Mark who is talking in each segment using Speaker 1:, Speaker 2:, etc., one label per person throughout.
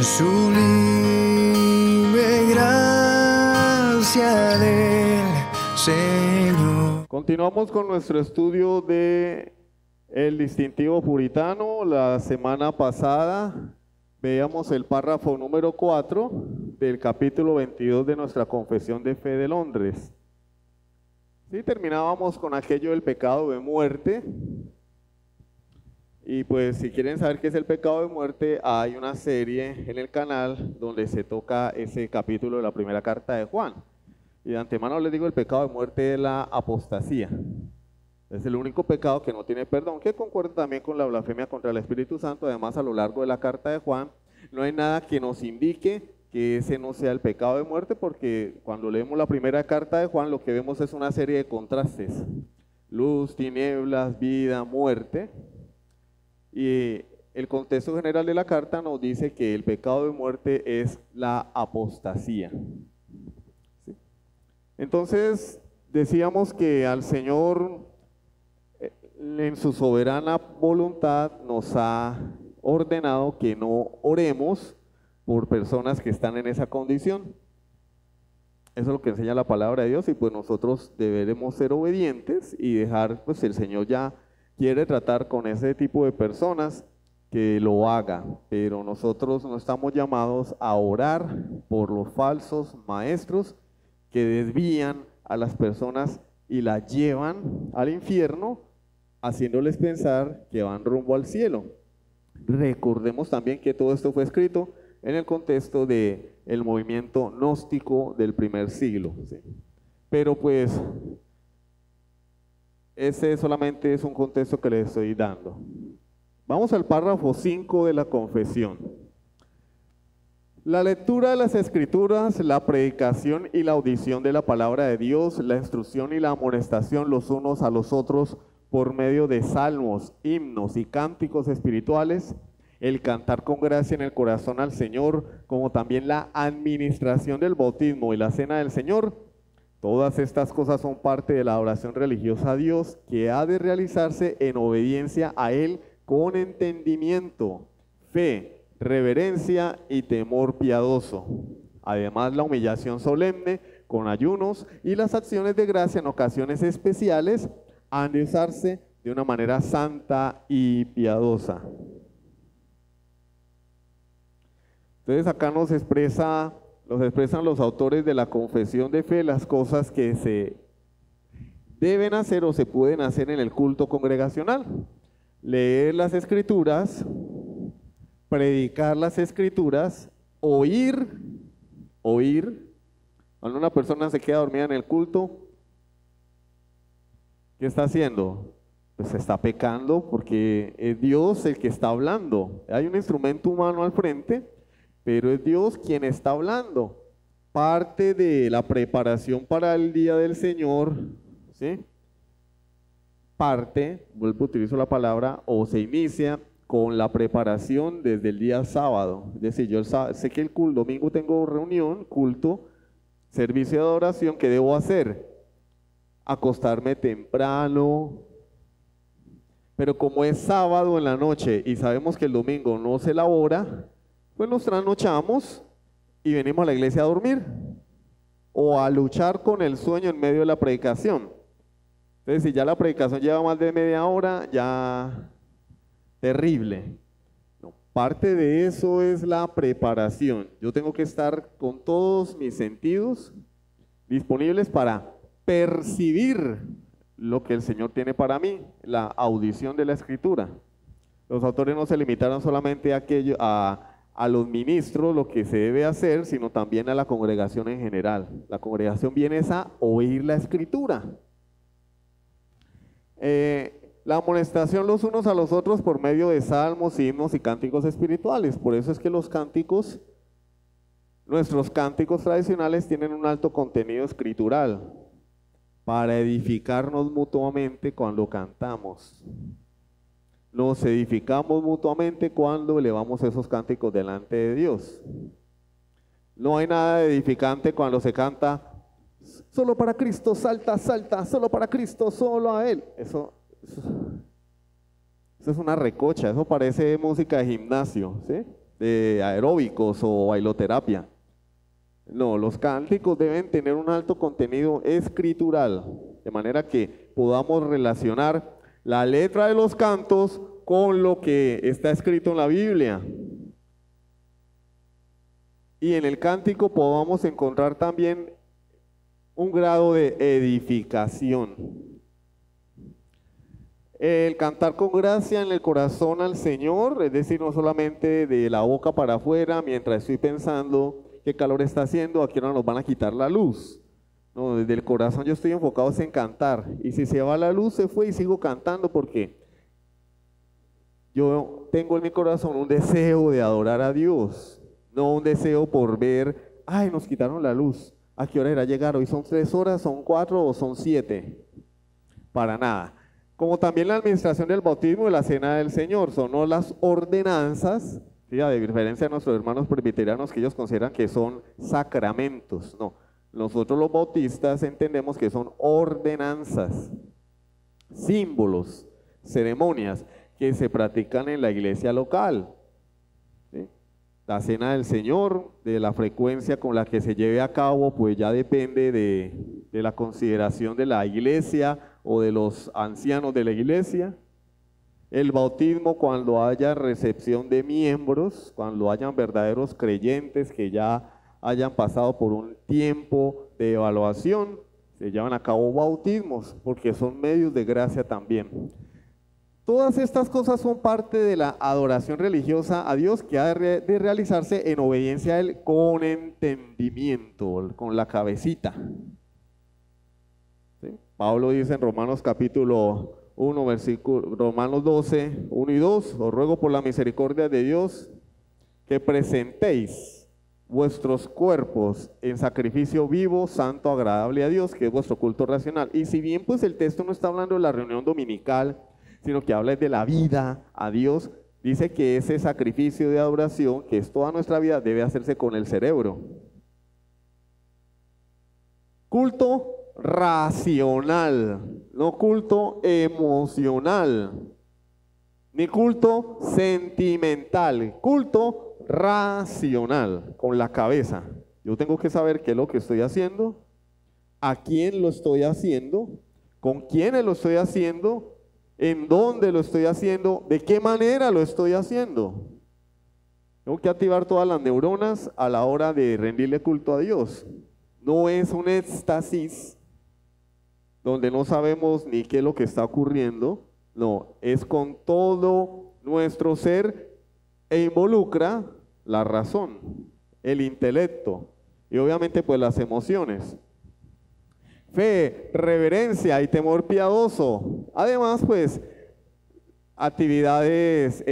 Speaker 1: sublime gracia del Señor.
Speaker 2: Continuamos con nuestro estudio de el distintivo puritano. La semana pasada veíamos el párrafo número 4 del capítulo 22 de nuestra Confesión de Fe de Londres. Sí, terminábamos con aquello del pecado de muerte. Y pues si quieren saber qué es el pecado de muerte, hay una serie en el canal donde se toca ese capítulo de la primera carta de Juan. Y de antemano les digo, el pecado de muerte es la apostasía. Es el único pecado que no tiene perdón, que concuerda también con la blasfemia contra el Espíritu Santo. Además, a lo largo de la carta de Juan, no hay nada que nos indique que ese no sea el pecado de muerte, porque cuando leemos la primera carta de Juan, lo que vemos es una serie de contrastes. Luz, tinieblas, vida, muerte. Y el contexto general de la carta nos dice que el pecado de muerte es la apostasía. ¿Sí? Entonces, decíamos que al Señor, en su soberana voluntad, nos ha ordenado que no oremos por personas que están en esa condición. Eso es lo que enseña la palabra de Dios, y pues nosotros deberemos ser obedientes y dejar, pues el Señor ya quiere tratar con ese tipo de personas, que lo haga, pero nosotros no estamos llamados a orar por los falsos maestros que desvían a las personas y las llevan al infierno, haciéndoles pensar que van rumbo al cielo. Recordemos también que todo esto fue escrito en el contexto del movimiento gnóstico del primer siglo, ¿sí? Pero pues ese solamente es un contexto que les estoy dando. Vamos al párrafo 5 de la confesión. La lectura de las Escrituras, la predicación y la audición de la palabra de Dios, la instrucción y la amonestación los unos a los otros por medio de salmos, himnos y cánticos espirituales, el cantar con gracia en el corazón al Señor, como también la administración del bautismo y la cena del Señor. Todas estas cosas son parte de la adoración religiosa a Dios, que ha de realizarse en obediencia a Él con entendimiento, fe, reverencia y temor piadoso. Además, la humillación solemne con ayunos y las acciones de gracia en ocasiones especiales han de usarse de una manera santa y piadosa. Entonces acá nos expresan los autores de la confesión de fe las cosas que se deben hacer o se pueden hacer en el culto congregacional: leer las Escrituras, predicar las Escrituras, oír. Cuando una persona se queda dormida en el culto, ¿qué está haciendo? Pues está pecando, porque es Dios el que está hablando. Hay un instrumento humano al frente, pero es Dios quien está hablando. Parte de la preparación para el día del Señor, ¿sí? Utilizo la palabra, o se inicia con la preparación desde el día sábado. Es decir, yo sé que el domingo tengo reunión, culto, servicio de adoración. ¿Qué debo hacer? Acostarme temprano. Pero como es sábado en la noche y sabemos que el domingo no se labora, pues nos trasnochamos y venimos a la iglesia a dormir o a luchar con el sueño en medio de la predicación. Entonces, si ya la predicación lleva más de media hora, ya terrible. No, parte de eso es la preparación. Yo tengo que estar con todos mis sentidos disponibles para percibir lo que el Señor tiene para mí, la audición de la Escritura. Los autores no se limitaron solamente a los ministros, lo que se debe hacer, sino también a la congregación en general. La congregación viene a oír la Escritura. La amonestación los unos a los otros por medio de salmos, himnos y cánticos espirituales. Por eso es que nuestros cánticos tradicionales tienen un alto contenido escritural, para edificarnos mutuamente cuando cantamos. Nos edificamos mutuamente cuando elevamos esos cánticos delante de Dios. No hay nada de edificante cuando se canta solo para Cristo, salta, salta, solo para Cristo, solo a Él. Eso es una recocha, eso parece música de gimnasio, ¿sí? de aeróbicos o bailoterapia. No, los cánticos deben tener un alto contenido escritural, de manera que podamos relacionar la letra de los cantos con lo que está escrito en la Biblia. Y en el cántico podamos encontrar también un grado de edificación. El cantar con gracia en el corazón al Señor, es decir, no solamente de la boca para afuera, mientras estoy pensando qué calor está haciendo, a qué hora nos van a quitar la luz. No, desde el corazón yo estoy enfocado en cantar. Y si se va la luz, se fue y sigo cantando porque yo tengo en mi corazón un deseo de adorar a Dios, no un deseo por ver, ay, nos quitaron la luz, ¿a qué hora era llegar? Hoy son 3 horas, son 4 o son 7. Para nada. Como también la administración del bautismo y la cena del Señor, son no las ordenanzas, ¿sí? A diferencia de nuestros hermanos presbiterianos que ellos consideran que son sacramentos. No, nosotros los bautistas entendemos que son ordenanzas, símbolos, ceremonias que se practican en la iglesia local. ¿Sí? La cena del Señor, de la frecuencia con la que se lleve a cabo, pues ya depende de la consideración de la iglesia o de los ancianos de la iglesia. El bautismo, cuando haya recepción de miembros, cuando hayan verdaderos creyentes que ya hayan pasado por un tiempo de evaluación, se llevan a cabo bautismos, porque son medios de gracia también. Todas estas cosas son parte de la adoración religiosa a Dios que ha de realizarse en obediencia a Él con entendimiento, con la cabecita. ¿Sí? Pablo dice en Romanos capítulo 1, Romanos 12, 1 y 2, os ruego por la misericordia de Dios que presentéis vuestros cuerpos en sacrificio vivo, santo, agradable a Dios, que es vuestro culto racional. Y si bien pues el texto no está hablando de la reunión dominical, sino que habla de la vida a Dios, dice que ese sacrificio de adoración, que es toda nuestra vida, debe hacerse con el cerebro. Culto racional, no culto emocional, ni culto sentimental, culto racional, con la cabeza. Yo tengo que saber qué es lo que estoy haciendo, a quién lo estoy haciendo, con quiénes lo estoy haciendo, en dónde lo estoy haciendo, de qué manera lo estoy haciendo. Tengo que activar todas las neuronas a la hora de rendirle culto a Dios. No es un éxtasis donde no sabemos ni qué es lo que está ocurriendo. No, es con todo nuestro ser e involucra la razón, el intelecto y obviamente pues las emociones. Fe, reverencia y temor piadoso. Además, pues, actividades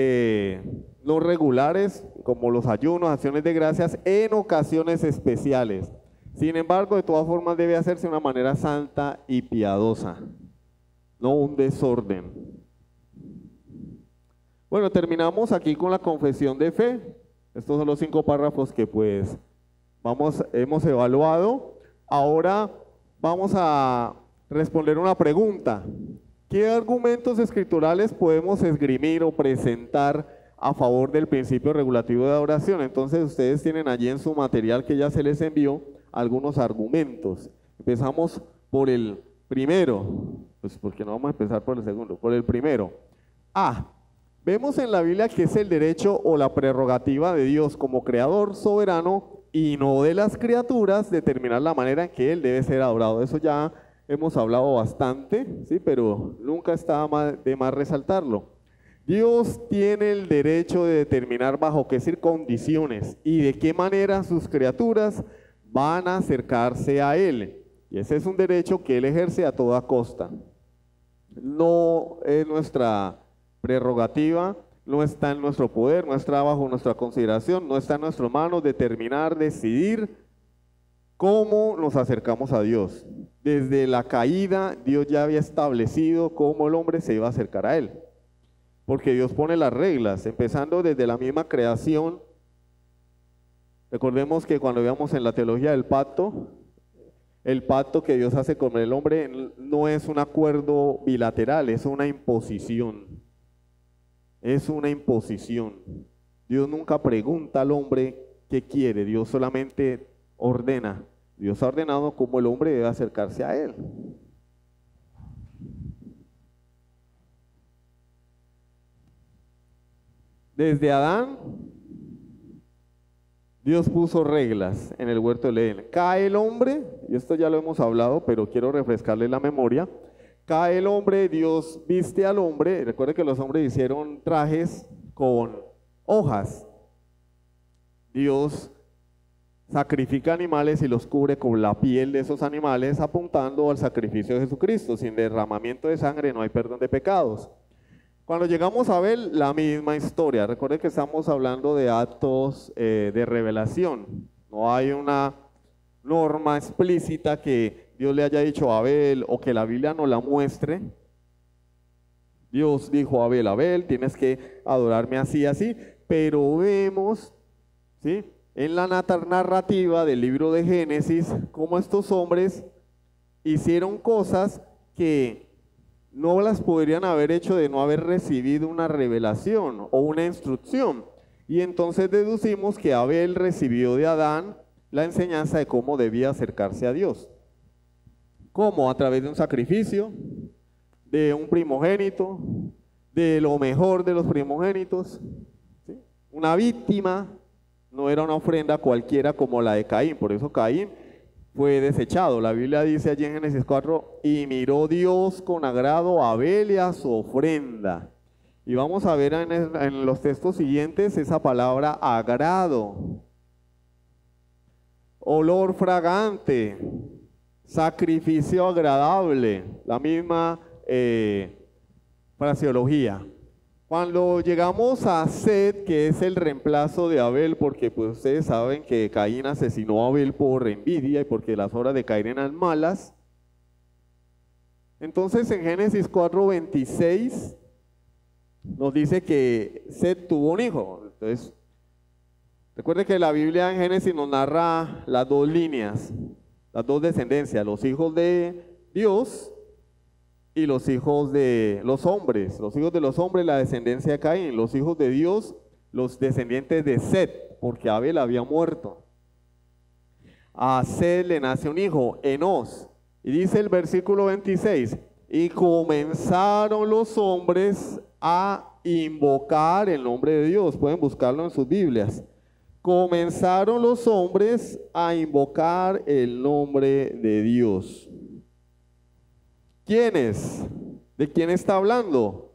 Speaker 2: no regulares, como los ayunos, acciones de gracias, en ocasiones especiales. Sin embargo, de todas formas, debe hacerse de una manera santa y piadosa, no un desorden. Bueno, terminamos aquí con la confesión de fe. Estos son los 5 párrafos que, pues, hemos evaluado. Ahora vamos a responder una pregunta. ¿Qué argumentos escriturales podemos esgrimir o presentar a favor del principio regulativo de adoración? Entonces ustedes tienen allí en su material que ya se les envió algunos argumentos. Empezamos por el primero, pues porque no vamos a empezar por el segundo, por el primero. Vemos en la Biblia que es el derecho o la prerrogativa de Dios como creador soberano y no de las criaturas determinar la manera en que Él debe ser adorado. Eso ya hemos hablado bastante, ¿sí? Pero nunca está de más resaltarlo. Dios tiene el derecho de determinar bajo qué condiciones y de qué manera sus criaturas van a acercarse a Él. Y ese es un derecho que Él ejerce a toda costa. No es nuestra prerrogativa, no está en nuestro poder, no está bajo nuestra consideración, no está en nuestras manos determinar, decidir cómo nos acercamos a Dios. Desde la caída, Dios ya había establecido cómo el hombre se iba a acercar a Él. Porque Dios pone las reglas, empezando desde la misma creación. Recordemos que cuando veamos en la teología del pacto, el pacto que Dios hace con el hombre no es un acuerdo bilateral, es una imposición. Es una imposición. Dios nunca pregunta al hombre qué quiere, Dios solamente ordena. Dios ha ordenado cómo el hombre debe acercarse a Él. Desde Adán, Dios puso reglas en el huerto del Edén. Cae el hombre, y esto ya lo hemos hablado, pero quiero refrescarle la memoria. Cae el hombre, Dios viste al hombre. Recuerde que los hombres hicieron trajes con hojas. Dios sacrifica animales y los cubre con la piel de esos animales, apuntando al sacrificio de Jesucristo. Sin derramamiento de sangre no hay perdón de pecados. Cuando llegamos a Abel, la misma historia. Recuerden que estamos hablando de actos de revelación. No hay una norma explícita que Dios le haya dicho a Abel o que la Biblia nos la muestre. Dios dijo a Abel, Abel, tienes que adorarme así, así. Pero vemos, ¿sí?, en la narrativa del libro de Génesis, cómo estos hombres hicieron cosas que no las podrían haber hecho de no haber recibido una revelación o una instrucción. Y entonces deducimos que Abel recibió de Adán la enseñanza de cómo debía acercarse a Dios. ¿Cómo? A través de un sacrificio, de un primogénito, de lo mejor de los primogénitos, ¿sí? Una víctima, no era una ofrenda cualquiera como la de Caín, por eso Caín fue desechado. La Biblia dice allí en Génesis 4, y miró Dios con agrado a Abel y a su ofrenda. Y vamos a ver en los textos siguientes esa palabra agrado, olor fragante, sacrificio agradable, la misma fraseología. Cuando llegamos a Set, que es el reemplazo de Abel, porque pues ustedes saben que Caín asesinó a Abel por envidia y porque las obras de Caín eran malas. Entonces en Génesis 4:26 nos dice que Set tuvo un hijo. Entonces, recuerde que la Biblia en Génesis nos narra las dos líneas, las dos descendencias, los hijos de Dios y los hijos de los hombres. Los hijos de los hombres, la descendencia de Caín. Los hijos de Dios, los descendientes de Set, porque Abel había muerto. A Set le nace un hijo, Enos. Y dice el versículo 26, y comenzaron los hombres a invocar el nombre de Dios. Pueden buscarlo en sus Biblias. Comenzaron los hombres a invocar el nombre de Dios. ¿Quiénes? ¿De quién está hablando?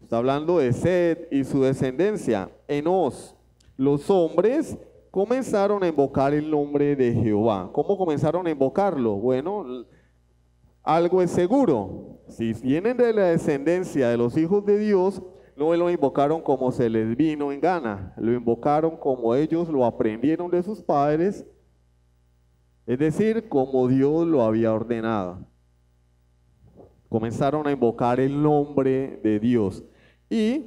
Speaker 2: Está hablando de Set y su descendencia, Enos. Los hombres comenzaron a invocar el nombre de Jehová. ¿Cómo comenzaron a invocarlo? Bueno, algo es seguro. Si vienen de la descendencia de los hijos de Dios, no lo invocaron como se les vino en gana. Lo invocaron como ellos lo aprendieron de sus padres, es decir, como Dios lo había ordenado. Comenzaron a invocar el nombre de Dios. Y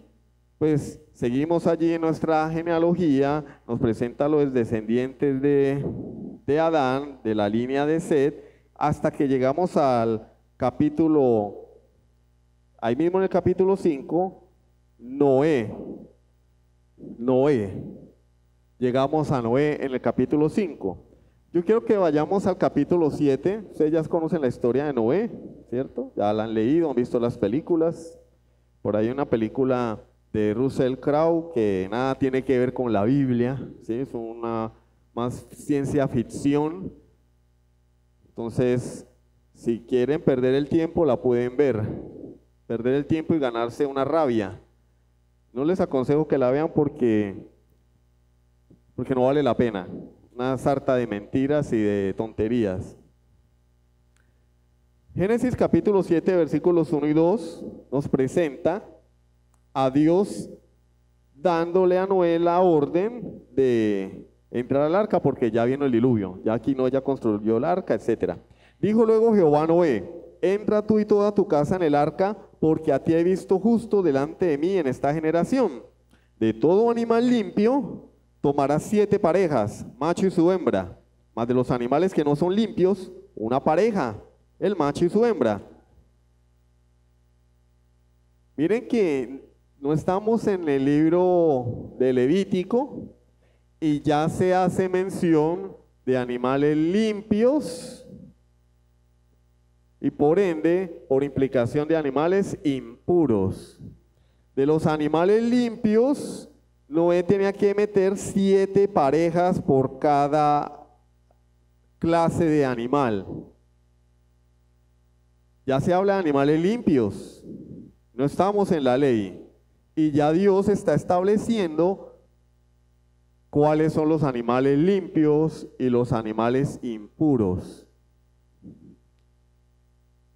Speaker 2: pues seguimos allí en nuestra genealogía, nos presenta los descendientes de Adán, de la línea de Set, hasta que llegamos al capítulo, ahí mismo en el capítulo 5, Noé. Llegamos a Noé en el capítulo 5. Yo quiero que vayamos al capítulo 7. Ustedes ya conocen la historia de Noé, ¿cierto? Ya la han leído, han visto las películas. Por ahí hay una película de Russell Crowe que nada tiene que ver con la Biblia, ¿sí? Es una más ciencia ficción. Entonces, si quieren perder el tiempo, la pueden ver. Perder el tiempo y ganarse una rabia. No les aconsejo que la vean porque no vale la pena. Una sarta de mentiras y de tonterías. Génesis capítulo 7, versículos 1 y 2 nos presenta a Dios dándole a Noé la orden de entrar al arca porque ya vino el diluvio. Ya aquí Noé ya construyó el arca, etc. Dijo luego Jehová a Noé, entra tú y toda tu casa en el arca, porque a ti he visto justo delante de mí en esta generación. De todo animal limpio tomarás 7 parejas, macho y su hembra, mas de los animales que no son limpios, una pareja, el macho y su hembra. Miren que no estamos en el libro de Levítico y ya se hace mención de animales limpios y por ende, por implicación de animales impuros. De los animales limpios, Noé tenía que meter 7 parejas por cada clase de animal. Ya se habla de animales limpios, no estamos en la ley. Y ya Dios está estableciendo cuáles son los animales limpios y los animales impuros.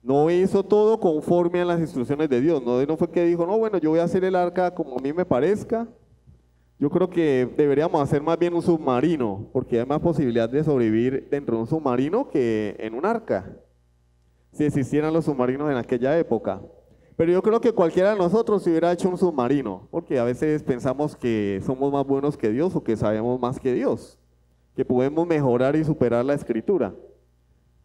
Speaker 2: No hizo todo conforme a las instrucciones de Dios. No fue que dijo, no, bueno, yo voy a hacer el arca como a mí me parezca. Yo creo que deberíamos hacer más bien un submarino, porque hay más posibilidad de sobrevivir dentro de un submarino que en un arca, si existieran los submarinos en aquella época. Pero yo creo que cualquiera de nosotros se hubiera hecho un submarino, porque a veces pensamos que somos más buenos que Dios o que sabemos más que Dios, que podemos mejorar y superar la escritura.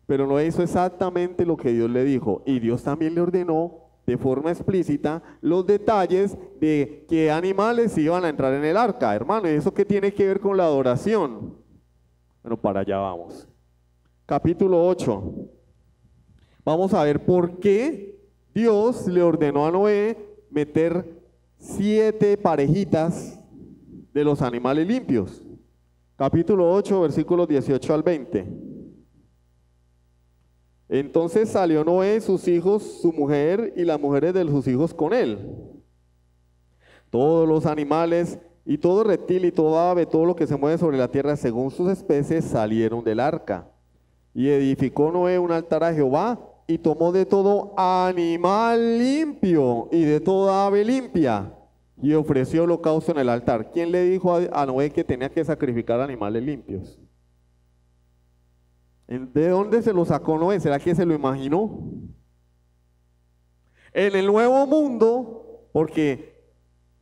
Speaker 2: Pero no hizo exactamente lo que Dios le dijo, y Dios también le ordenó de forma explícita los detalles de qué animales iban a entrar en el arca. Hermano, ¿y eso qué tiene que ver con la adoración? Bueno, para allá vamos. Capítulo 8. Vamos a ver por qué Dios le ordenó a Noé meter 7 parejitas de los animales limpios. Capítulo 8, versículos 18 al 20. Entonces salió Noé, sus hijos, su mujer y las mujeres de sus hijos con él. Todos los animales y todo reptil y todo ave, todo lo que se mueve sobre la tierra según sus especies, salieron del arca. Y edificó Noé un altar a Jehová y tomó de todo animal limpio y de toda ave limpia y ofreció holocausto en el altar. ¿Quién le dijo a Noé que tenía que sacrificar animales limpios? ¿De dónde se lo sacó Noé? ¿Será que se lo imaginó? En el nuevo mundo, porque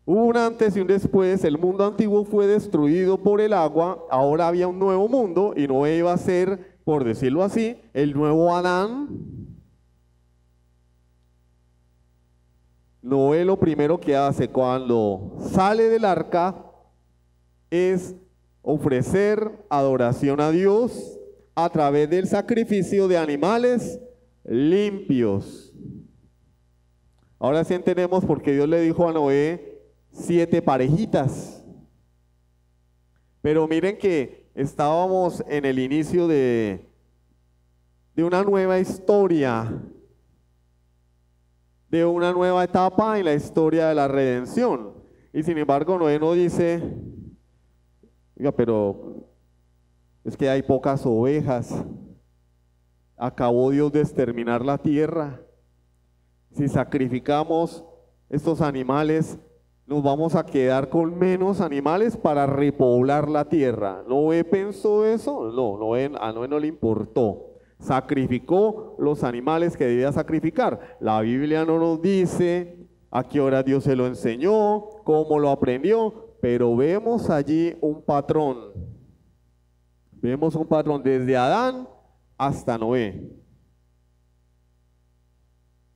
Speaker 2: hubo un antes y un después, el mundo antiguo fue destruido por el agua, ahora había un nuevo mundo y Noé iba a ser, por decirlo así, el nuevo Adán. Noé lo primero que hace cuando sale del arca es ofrecer adoración a Dios a través del sacrificio de animales limpios. Ahora sí entendemos por qué Dios le dijo a Noé 7 parejitas. Pero miren que estábamos en el inicio de una nueva historia, de una nueva etapa en la historia de la redención. Y sin embargo Noé no dice, oiga, pero es que hay pocas ovejas. Acabó Dios de exterminar la tierra. Si sacrificamos estos animales, nos vamos a quedar con menos animales para repoblar la tierra. ¿Noé pensó eso? No, a Noé no le importó. Sacrificó los animales que debía sacrificar. La Biblia no nos dice a qué hora Dios se lo enseñó, cómo lo aprendió, pero vemos allí un patrón. Vemos un patrón desde Adán hasta Noé.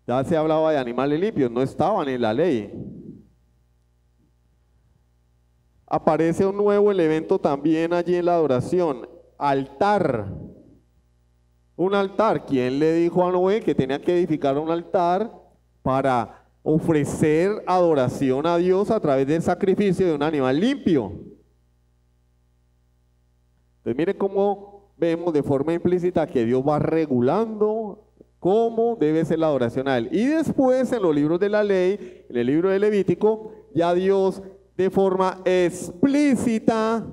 Speaker 2: Ya se hablaba de animales limpios, no estaban en la ley. Aparece un nuevo elemento también allí en la adoración, altar. Un altar. ¿Quién le dijo a Noé que tenía que edificar un altar para ofrecer adoración a Dios a través del sacrificio de un animal limpio? Entonces mire cómo vemos de forma implícita que Dios va regulando cómo debe ser la adoración a Él. Y después en los libros de la ley, en el libro de Levítico, ya Dios de forma explícita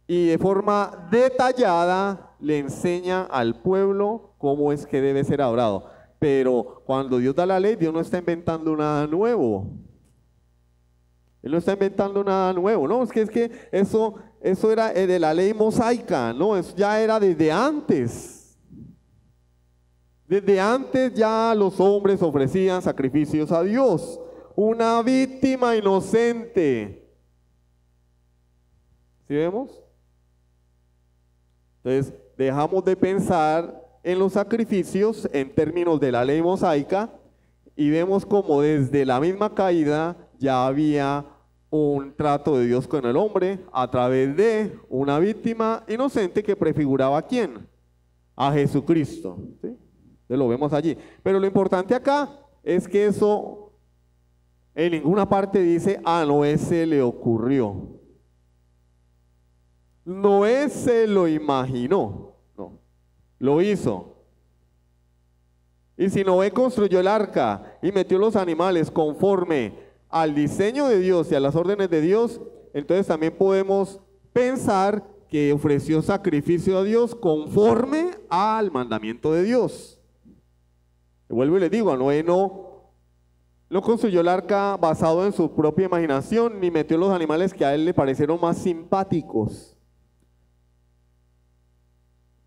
Speaker 2: y de forma detallada le enseña al pueblo cómo es que debe ser adorado. Pero cuando Dios da la ley, Dios no está inventando nada nuevo. Él no está inventando nada nuevo, no, es que eso era de la ley mosaica, no, eso ya era desde antes. Desde antes ya los hombres ofrecían sacrificios a Dios, una víctima inocente. ¿Sí vemos? Entonces, dejamos de pensar en los sacrificios en términos de la ley mosaica y vemos como desde la misma caída ya había un trato de Dios con el hombre a través de una víctima inocente que prefiguraba ¿a quién? A Jesucristo. ¿Sí? Entonces lo vemos allí. Pero lo importante acá es que eso en ninguna parte dice a Noé se le ocurrió. Noé se lo imaginó, no, lo hizo. Y si Noé construyó el arca y metió los animales conforme al diseño de Dios y a las órdenes de Dios, entonces también podemos pensar que ofreció sacrificio a Dios conforme al mandamiento de Dios. Vuelvo y les digo, a Noé no construyó el arca basado en su propia imaginación, ni metió los animales que a él le parecieron más simpáticos.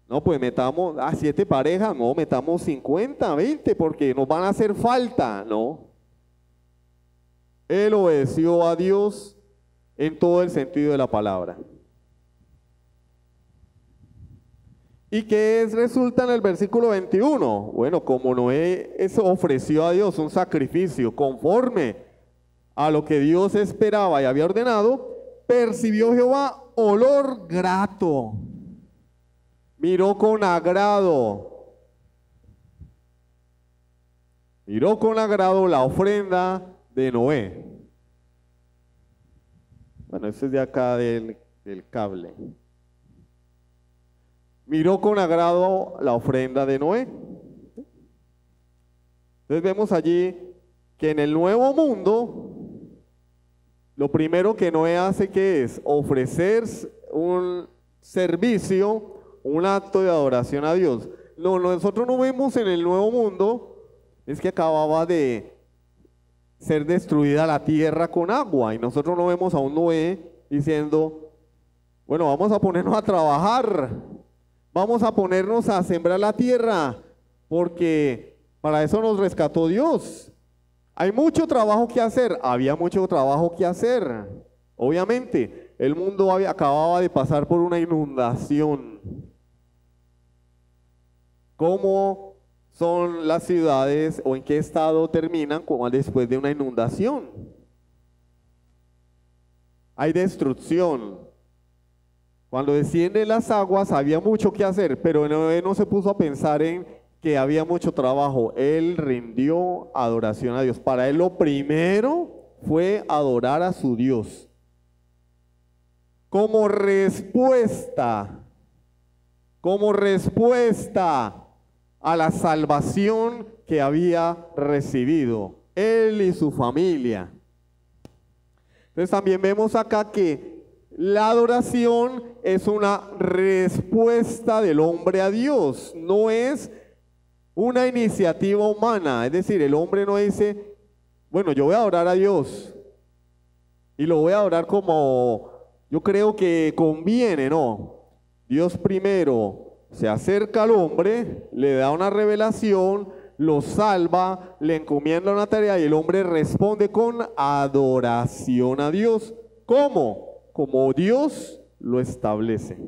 Speaker 2: No, pues metamos a 7 parejas, no, metamos 50, 20, porque nos van a hacer falta, no. Él obedeció a Dios en todo el sentido de la palabra. ¿Y qué resulta en el versículo 21? Bueno, como Noé ofreció a Dios un sacrificio conforme a lo que Dios esperaba y había ordenado, percibió Jehová olor grato. Miró con agrado. Miró con agrado la ofrenda de Noé. Bueno, este es de acá del cable. Miró con agrado la ofrenda de Noé. Entonces vemos allí que en el nuevo mundo, lo primero que Noé hace, ¿qué es? Ofrecer un servicio, un acto de adoración a Dios. No, nosotros no vemos en el nuevo mundo, es que acababa de ser destruida la tierra con agua, y nosotros no vemos a un Noé diciendo, bueno, vamos a ponernos a trabajar, vamos a ponernos a sembrar la tierra, porque para eso nos rescató Dios. Hay mucho trabajo que hacer, había mucho trabajo que hacer. Obviamente, el mundo acababa de pasar por una inundación. ¿Cómo son las ciudades o en qué estado terminan después de una inundación? Hay destrucción. Cuando descienden las aguas había mucho que hacer, pero Noé no se puso a pensar en que había mucho trabajo. Él rindió adoración a Dios. Para él lo primero fue adorar a su Dios. Como respuesta a la salvación que había recibido él y su familia. Entonces también vemos acá que la adoración es una respuesta del hombre a Dios, no es una iniciativa humana. Es decir, el hombre no dice, bueno, yo voy a adorar a Dios y lo voy a adorar como yo creo que conviene. No, Dios primero se acerca al hombre, le da una revelación, lo salva, le encomienda una tarea y el hombre responde con adoración a Dios. ¿Cómo? Como Dios lo establece.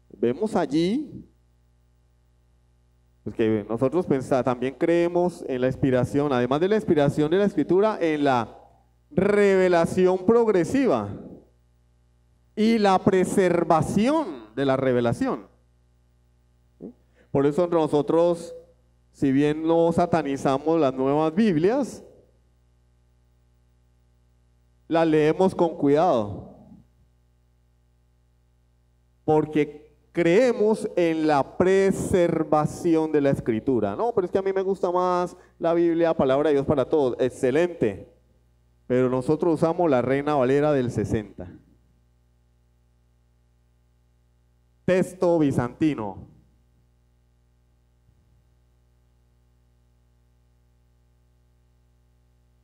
Speaker 2: Vemos allí pues que nosotros también creemos en la inspiración, además de la inspiración de la Escritura, en la revelación progresiva y la preservación de la revelación. Por eso nosotros, si bien no satanizamos las nuevas Biblias, las leemos con cuidado, porque creemos en la preservación de la Escritura. No, pero es que a mí me gusta más la Biblia, palabra de Dios para todos. Excelente, pero nosotros usamos la Reina Valera del 60. Texto bizantino.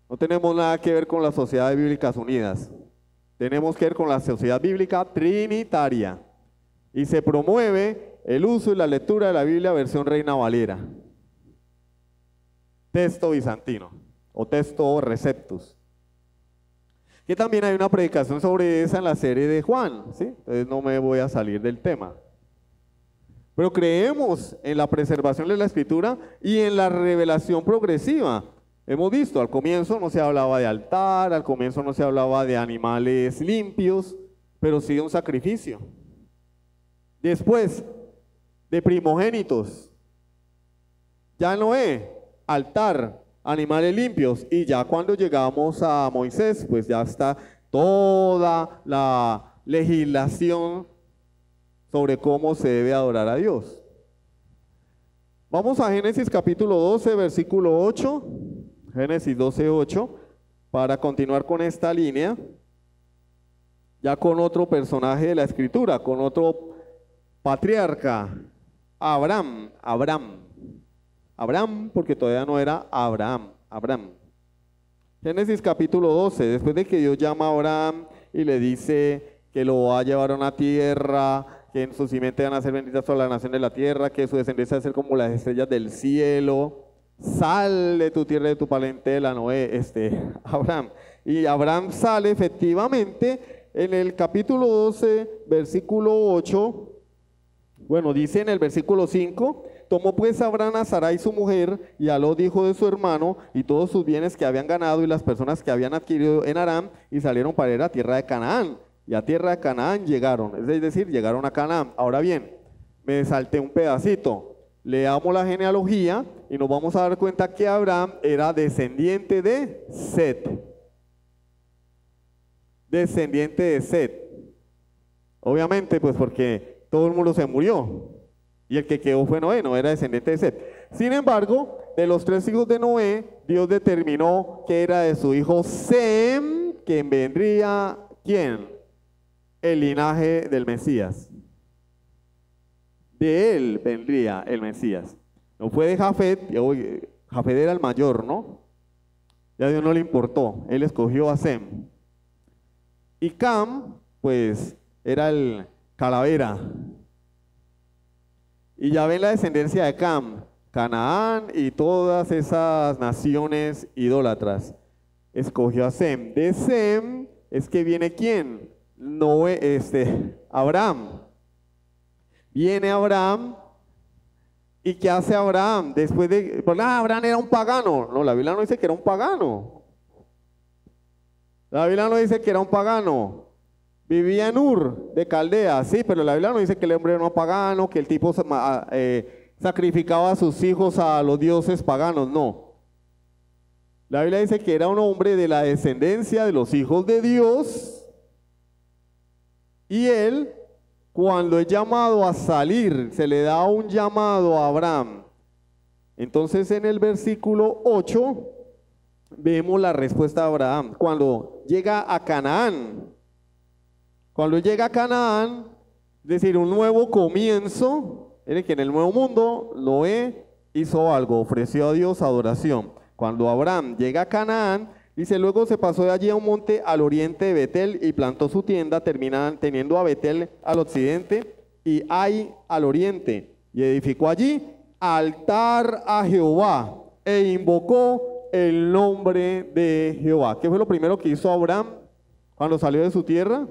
Speaker 2: No tenemos nada que ver con las Sociedades Bíblicas Unidas. Tenemos que ver con la Sociedad Bíblica Trinitaria. Y se promueve el uso y la lectura de la Biblia versión Reina Valera. Texto bizantino o texto Receptus. Que también hay una predicación sobre esa en la serie de Juan, ¿sí? Entonces no me voy a salir del tema. Pero creemos en la preservación de la Escritura y en la revelación progresiva. hemos visto, al comienzo no se hablaba de altar, al comienzo no se hablaba de animales limpios, pero sí de un sacrificio. Después, de primogénitos. Ya Noé, altar, animales limpios. Y ya cuando llegamos a Moisés, pues ya está toda la legislación sobre cómo se debe adorar a Dios. Vamos a Génesis capítulo 12, versículo 8. Génesis 12, 8. Para continuar con esta línea. Ya con otro personaje de la escritura, con otro patriarca. Abraham, porque todavía no era Abraham. Génesis capítulo 12, después de que Dios llama a Abraham y le dice que lo va a llevar a una tierra, que en su simiente van a ser benditas todas las naciones de la tierra, que su descendencia va a ser como las estrellas del cielo. Sal de tu tierra, de tu parentela, Noé, Abraham. Y Abraham sale efectivamente en el capítulo 12, versículo 8. Bueno, dice en el versículo 5, tomó pues Abraham a Sarai su mujer y a Lot hijo de su hermano y todos sus bienes que habían ganado y las personas que habían adquirido en Aram y salieron para ir a tierra de Canaán. Y a tierra de Canaán llegaron, es decir, llegaron a Canaán. Ahora bien, me salté un pedacito. Leamos la genealogía y nos vamos a dar cuenta que Abraham era descendiente de Set. Descendiente de Set. Obviamente, pues porque todo el mundo se murió. Y el que quedó fue Noé, no era descendiente de Set. Sin embargo, de los 3 hijos de Noé, Dios determinó que era de su hijo Sem, quien vendría, ¿quién? El linaje del Mesías. De él vendría el Mesías. No fue de Jafet, Jafet era el mayor, ¿no? Ya a Dios no le importó, él escogió a Sem. Y Cam, pues, era el calavera. Y ya ven la descendencia de Cam, Canaán y todas esas naciones idólatras. Escogió a Sem. De Sem es que viene ¿quién? Noé, Abraham. Viene Abraham. ¿Y qué hace Abraham? Después de, pues, Abraham era un pagano. No, la Biblia no dice que era un pagano. La Biblia no dice que era un pagano. Vivía en Ur de Caldea, sí, pero la Biblia no dice que el hombre era un pagano, que el tipo sacrificaba a sus hijos a los dioses paganos, no. La Biblia dice que era un hombre de la descendencia de los hijos de Dios y él, cuando es llamado a salir, se le da un llamado a Abraham. Entonces en el versículo 8 vemos la respuesta de Abraham. Cuando llega a Canaán, es decir, un nuevo comienzo, miren que en el nuevo mundo Noé hizo algo, ofreció a Dios adoración. Cuando Abraham llega a Canaán, dice, luego se pasó de allí a un monte al oriente de Betel y plantó su tienda, teniendo a Betel al occidente y Ai al oriente, y edificó allí altar a Jehová e invocó el nombre de Jehová. ¿Qué fue lo primero que hizo Abraham cuando salió de su tierra?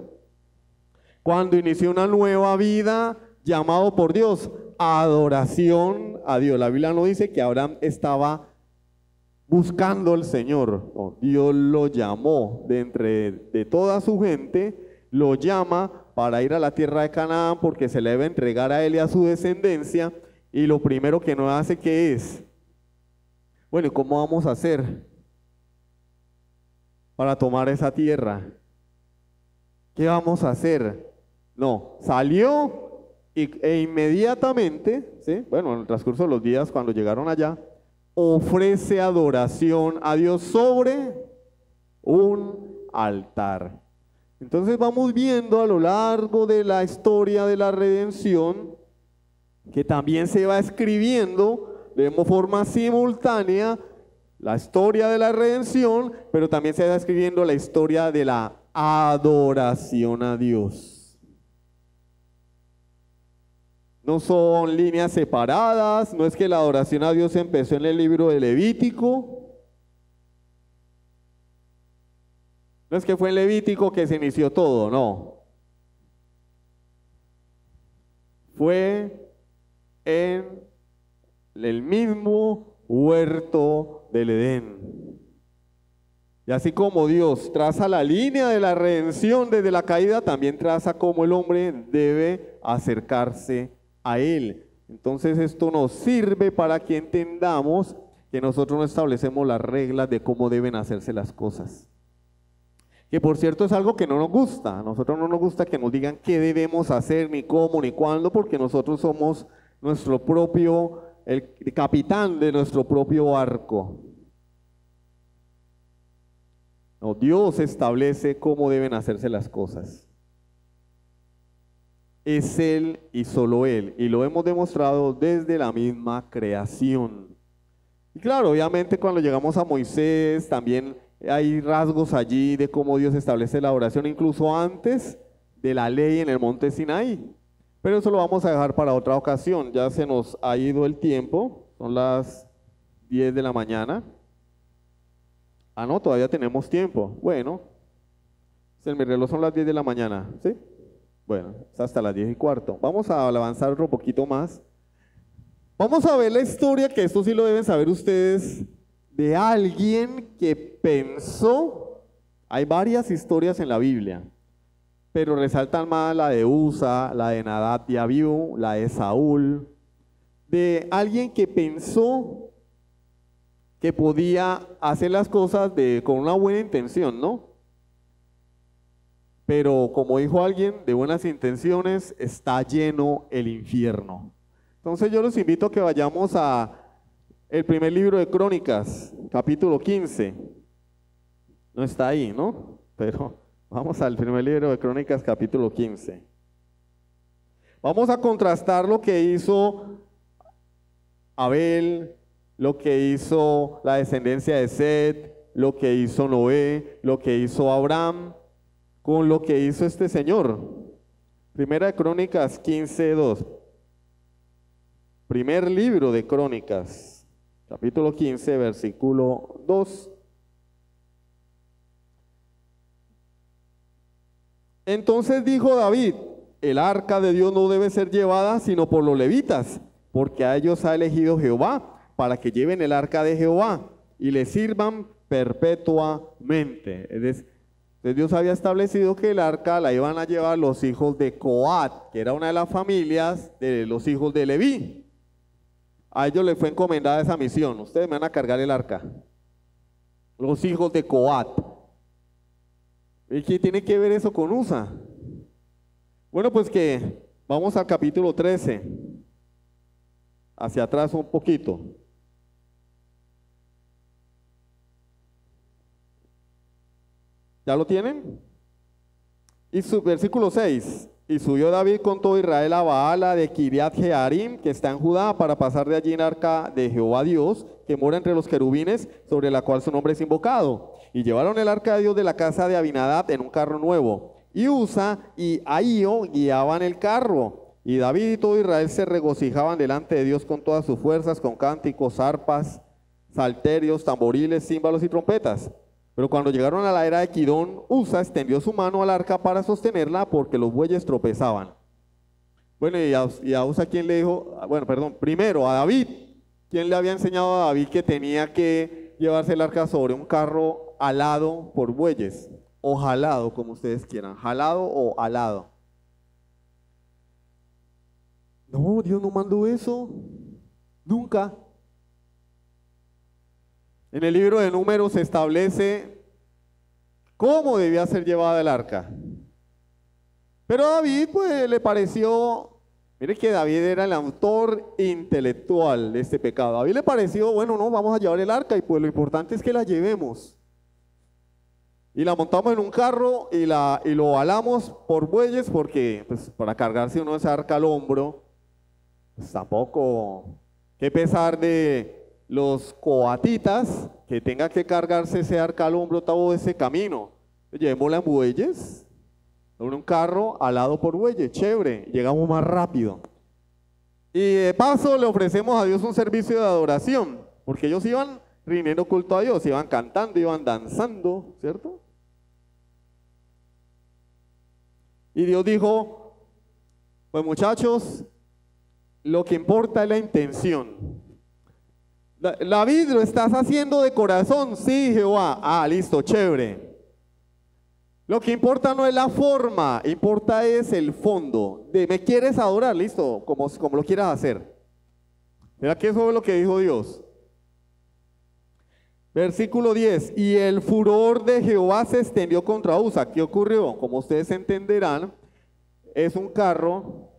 Speaker 2: Cuando inició una nueva vida, llamado por Dios, adoración a Dios. La Biblia no dice que Abraham estaba buscando al Señor. No, Dios lo llamó de toda su gente, lo llama para ir a la tierra de Canaán porque se le debe entregar a él y a su descendencia. Y lo primero que nos hace, ¿qué es? Bueno, ¿y cómo vamos a hacer para tomar esa tierra? ¿Qué vamos a hacer? No, salió e inmediatamente, ¿sí? Bueno, en el transcurso de los días cuando llegaron allá, ofrece adoración a Dios sobre un altar. Entonces vamos viendo a lo largo de la historia de la redención que también se va escribiendo de forma simultánea la historia de la redención, pero también se va escribiendo la historia de la adoración a Dios. No son líneas separadas, no es que la adoración a Dios empezó en el libro de Levítico, no es que fue en Levítico que se inició todo, no. Fue en el mismo huerto del Edén. Y así como Dios traza la línea de la redención desde la caída, también traza cómo el hombre debe acercarse a Él. Entonces esto nos sirve para que entendamos que nosotros no establecemos las reglas de cómo deben hacerse las cosas. Que por cierto es algo que no nos gusta. A nosotros no nos gusta que nos digan qué debemos hacer, ni cómo, ni cuándo, porque nosotros somos nuestro propio, el capitán de nuestro propio barco. No, Dios establece cómo deben hacerse las cosas. Es Él y solo Él, y lo hemos demostrado desde la misma creación. Y claro, obviamente cuando llegamos a Moisés también hay rasgos allí de cómo Dios establece la oración, incluso antes de la ley en el monte Sinaí. Pero eso lo vamos a dejar para otra ocasión, ya se nos ha ido el tiempo, son las 10 de la mañana. Ah, no, todavía tenemos tiempo. Bueno, en mi reloj son las 10 de la mañana, ¿sí? Bueno, es hasta las 10:15. Vamos a avanzar otro poquito más. Vamos a ver la historia, que esto sí lo deben saber ustedes, de alguien que pensó. Hay varias historias en la Biblia, pero resaltan más la de Usa, la de Nadab y Abiú, la de Saúl, de alguien que pensó que podía hacer las cosas con una buena intención, ¿no? Pero como dijo alguien, de buenas intenciones está lleno el infierno. Entonces yo los invito a que vayamos a el primer libro de Crónicas, capítulo 15. No está ahí, ¿no? Pero vamos al primer libro de Crónicas, capítulo 15. Vamos a contrastar lo que hizo Abel, lo que hizo la descendencia de Set, lo que hizo Noé, lo que hizo Abraham, con lo que hizo este señor. Primera de Crónicas 15:2. Primer libro de Crónicas, capítulo 15, versículo 2. Entonces dijo David: el arca de Dios no debe ser llevada sino por los levitas, porque a ellos ha elegido Jehová, para que lleven el arca de Jehová y le sirvan perpetuamente. Entonces Dios había establecido que el arca la iban a llevar los hijos de Coat, que era una de las familias de los hijos de Leví. A ellos les fue encomendada esa misión. Ustedes me van a cargar el arca. Los hijos de Coat. ¿Y qué tiene que ver eso con Usa? Bueno, pues que vamos al capítulo 13. Hacia atrás un poquito. ¿Ya lo tienen? Y su versículo 6. Y subió David con todo Israel a Baala de Kiriat Jearim, que está en Judá, para pasar de allí en arca de Jehová Dios, que mora entre los querubines, sobre la cual su nombre es invocado. Y llevaron el arca de Dios de la casa de Abinadab en un carro nuevo. Y Usa y Ahío guiaban el carro. Y David y todo Israel se regocijaban delante de Dios con todas sus fuerzas, con cánticos, arpas, salterios, tamboriles, címbalos y trompetas. Pero cuando llegaron a la era de Kidón, Usa extendió su mano al arca para sostenerla, porque los bueyes tropezaban. Bueno, y a Usa, ¿quién le dijo? Bueno, perdón, primero a David. ¿Quién le había enseñado a David que tenía que llevarse el arca sobre un carro alado por bueyes? O jalado, como ustedes quieran. Jalado o alado. No, Dios no mandó eso. Nunca. En el libro de Números se establece cómo debía ser llevada el arca. Pero a David pues le pareció, mire que David era el autor intelectual de este pecado. A David le pareció, bueno, no, vamos a llevar el arca y pues lo importante es que la llevemos. Y la montamos en un carro y lo alamos por bueyes, porque pues para cargarse uno esa arca al hombro, pues tampoco, qué pesar de los coatitas, que tenga que cargarse ese arca al hombro todo ese camino. Llevémosla en bueyes, en un carro alado por bueyes, chévere, llegamos más rápido. Y de paso le ofrecemos a Dios un servicio de adoración, porque ellos iban rindiendo culto a Dios, iban cantando, iban danzando, ¿cierto? Y Dios dijo, pues muchachos, lo que importa es la intención. David, ¿lo estás haciendo de corazón? Sí, Jehová. Ah, listo, chévere. Lo que importa no es la forma, importa es el fondo. ¿Me quieres adorar? Listo, como lo quieras hacer. Mira que eso es lo que dijo Dios. Versículo 10. Y el furor de Jehová se extendió contra Usa. ¿Qué ocurrió? Como ustedes entenderán, es un carro,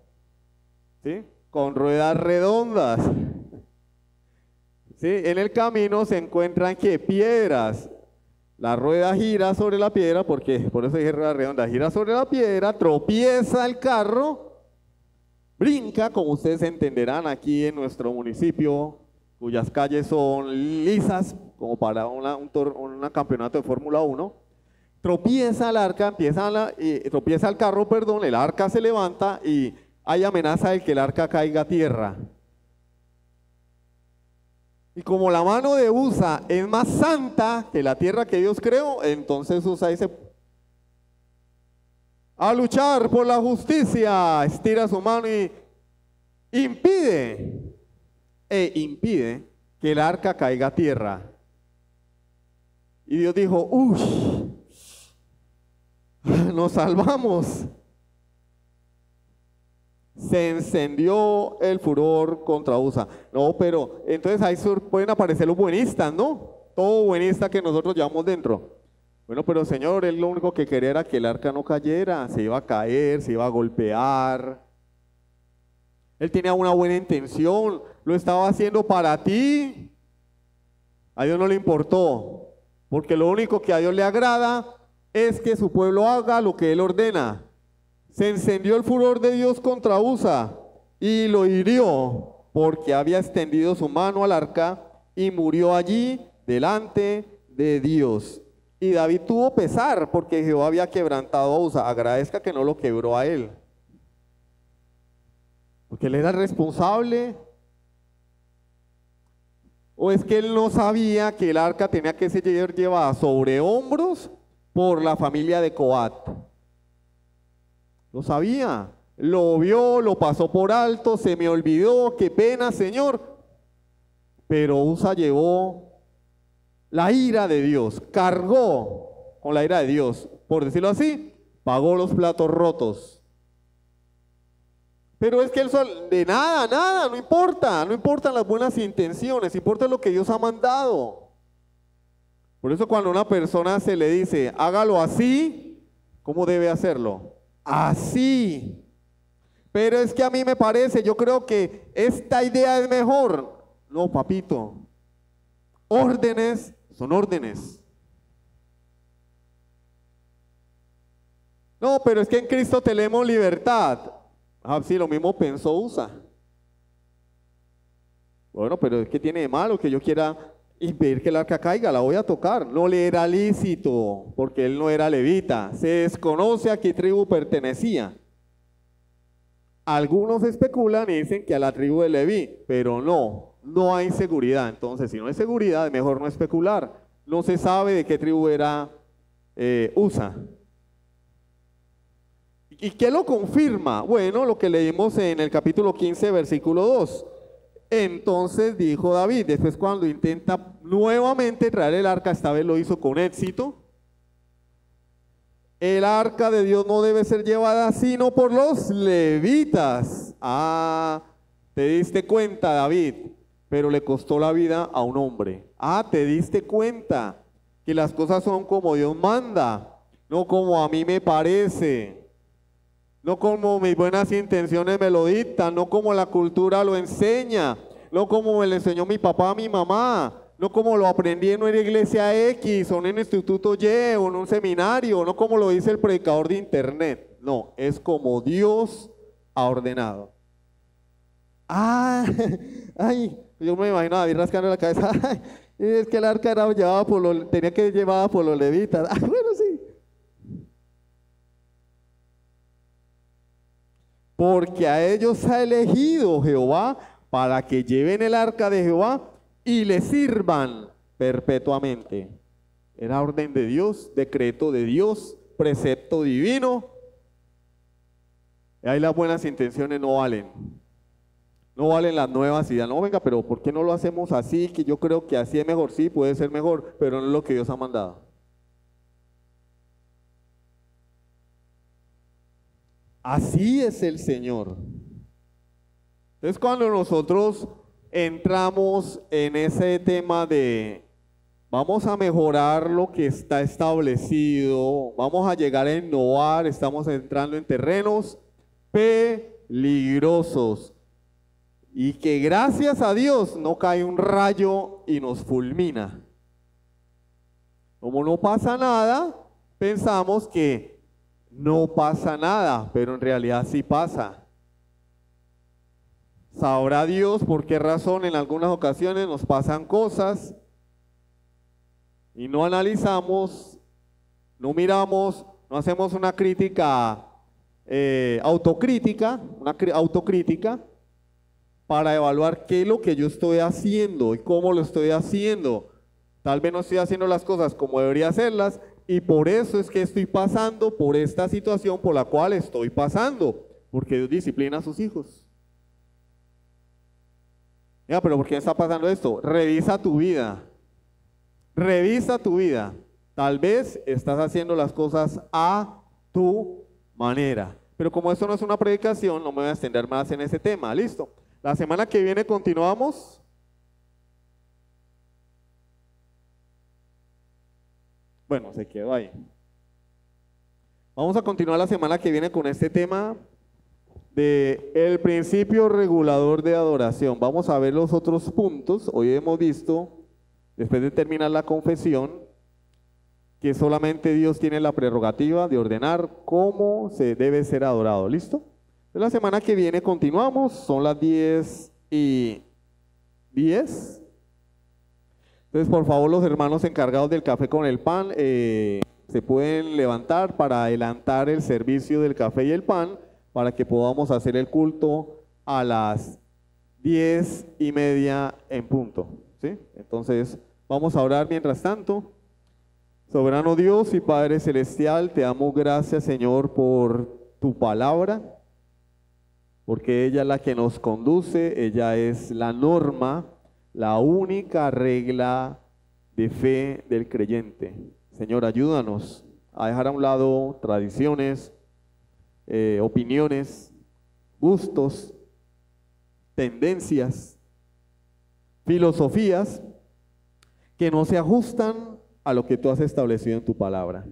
Speaker 2: ¿sí?, con ruedas redondas. ¿Sí? En el camino se encuentran que piedras. La rueda gira sobre la piedra, porque por eso dije rueda redonda, gira sobre la piedra, tropieza el carro, brinca, como ustedes entenderán aquí en nuestro municipio, cuyas calles son lisas, como para un campeonato de Fórmula 1, tropieza el arca, tropieza el carro, perdón, el arca se levanta y hay amenaza de que el arca caiga a tierra. Y como la mano de Usa es más santa que la tierra que Dios creó, entonces Usa dice, a luchar por la justicia, estira su mano y impide que el arca caiga a tierra. Y Dios dijo, uy, nos salvamos. Se encendió el furor contra Usa. No, pero entonces ahí pueden aparecer los buenistas, ¿no? Todo buenista que nosotros llevamos dentro. Bueno, pero Señor, él lo único que quería era que el arca no cayera, se iba a caer, se iba a golpear. Él tenía una buena intención, lo estaba haciendo para ti. A Dios no le importó, porque lo único que a Dios le agrada es que su pueblo haga lo que Él ordena. Se encendió el furor de Dios contra Usa y lo hirió porque había extendido su mano al arca y murió allí delante de Dios. Y David tuvo pesar porque Jehová había quebrantado a Usa. Agradezca que no lo quebró a él, porque él era el responsable. ¿O es que él no sabía que el arca tenía que ser llevada sobre hombros por la familia de Coat? Lo sabía, lo vio, lo pasó por alto, se me olvidó, qué pena, Señor. Pero Usa llevó la ira de Dios, cargó con la ira de Dios, por decirlo así, pagó los platos rotos. Pero es que él de nada, no importan las buenas intenciones, importa lo que Dios ha mandado. Por eso cuando a una persona se le dice, hágalo así, ¿cómo debe hacerlo? Así. Pero es que a mí me parece, yo creo que esta idea es mejor. No, papito. Órdenes son órdenes. No, pero es que en Cristo tenemos libertad. Ah, sí, lo mismo pensó Usa. Bueno, pero es que tiene de malo que yo quiera impedir que el arca caiga, la voy a tocar. No le era lícito, porque él no era levita. Se desconoce a qué tribu pertenecía. Algunos especulan y dicen que a la tribu de Leví, pero no hay seguridad. Entonces, si no hay seguridad, es mejor no especular. No se sabe de qué tribu era Usa. ¿Y qué lo confirma? Bueno, lo que leímos en el capítulo 15, versículo 2. Entonces dijo David, después cuando intenta nuevamente traer el arca, esta vez lo hizo con éxito. El arca de Dios no debe ser llevada sino por los levitas. Ah, te diste cuenta, David, pero le costó la vida a un hombre. Ah, te diste cuenta que las cosas son como Dios manda, no como a mí me parece. No como mis buenas intenciones me lo dictan, no como la cultura lo enseña, no como me lo enseñó mi papá, mi mamá, no como lo aprendí en una iglesia X, o en un instituto Y, o en un seminario, no como lo dice el predicador de internet. No, es como Dios ha ordenado. Ah, ay, yo me imagino a David rascando la cabeza. Ay, es que el arca era llevada tenía que ser llevada por los levitas. Ah, bueno, sí. Porque a ellos ha elegido Jehová para que lleven el arca de Jehová y le sirvan perpetuamente. Era orden de Dios, decreto de Dios, precepto divino. Y ahí las buenas intenciones no valen. No valen las nuevas ideas. No, venga, pero ¿por qué no lo hacemos así? Que yo creo que así es mejor. Sí, puede ser mejor, pero no es lo que Dios ha mandado. Así es el Señor. Entonces, cuando nosotros entramos en ese tema de vamos a mejorar lo que está establecido, vamos a llegar a innovar, estamos entrando en terrenos peligrosos. Y que gracias a Dios no cae un rayo y nos fulmina. Como no pasa nada, pensamos que no pasa nada, pero en realidad sí pasa. Sabrá Dios por qué razón en algunas ocasiones nos pasan cosas y no analizamos, no miramos, no hacemos una crítica autocrítica para evaluar qué es lo que yo estoy haciendo y cómo lo estoy haciendo. Tal vez no estoy haciendo las cosas como debería hacerlas y por eso es que estoy pasando por esta situación por la cual estoy pasando, porque Dios disciplina a sus hijos. Ya, pero ¿por qué está pasando esto? Revisa tu vida. Revisa tu vida. Tal vez estás haciendo las cosas a tu manera. Pero como esto no es una predicación, no me voy a extender más en ese tema. ¿Listo? La semana que viene continuamos. Bueno, se quedó ahí. Vamos a continuar la semana que viene con este tema de el principio regulador de adoración. Vamos a ver los otros puntos. Hoy hemos visto, después de terminar la confesión, que solamente Dios tiene la prerrogativa de ordenar cómo se debe ser adorado. ¿Listo? La semana que viene continuamos, son las 10:10. Entonces, por favor, los hermanos encargados del café con el pan se pueden levantar para adelantar el servicio del café y el pan para que podamos hacer el culto a las 10:30 en punto. ¿Sí? Entonces, vamos a orar mientras tanto. Soberano Dios y Padre Celestial, te damos gracias, Señor, por tu palabra, porque ella es la que nos conduce, ella es la norma, la única regla de fe del creyente. Señor, ayúdanos a dejar a un lado tradiciones, opiniones, gustos, tendencias, filosofías que no se ajustan a lo que tú has establecido en tu palabra.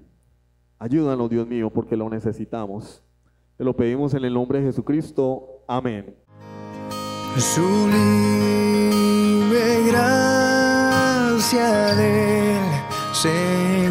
Speaker 2: Ayúdanos, Dios mío, porque lo necesitamos. Te lo pedimos en el nombre de Jesucristo. Amén.
Speaker 1: Sublime gracia del Señor.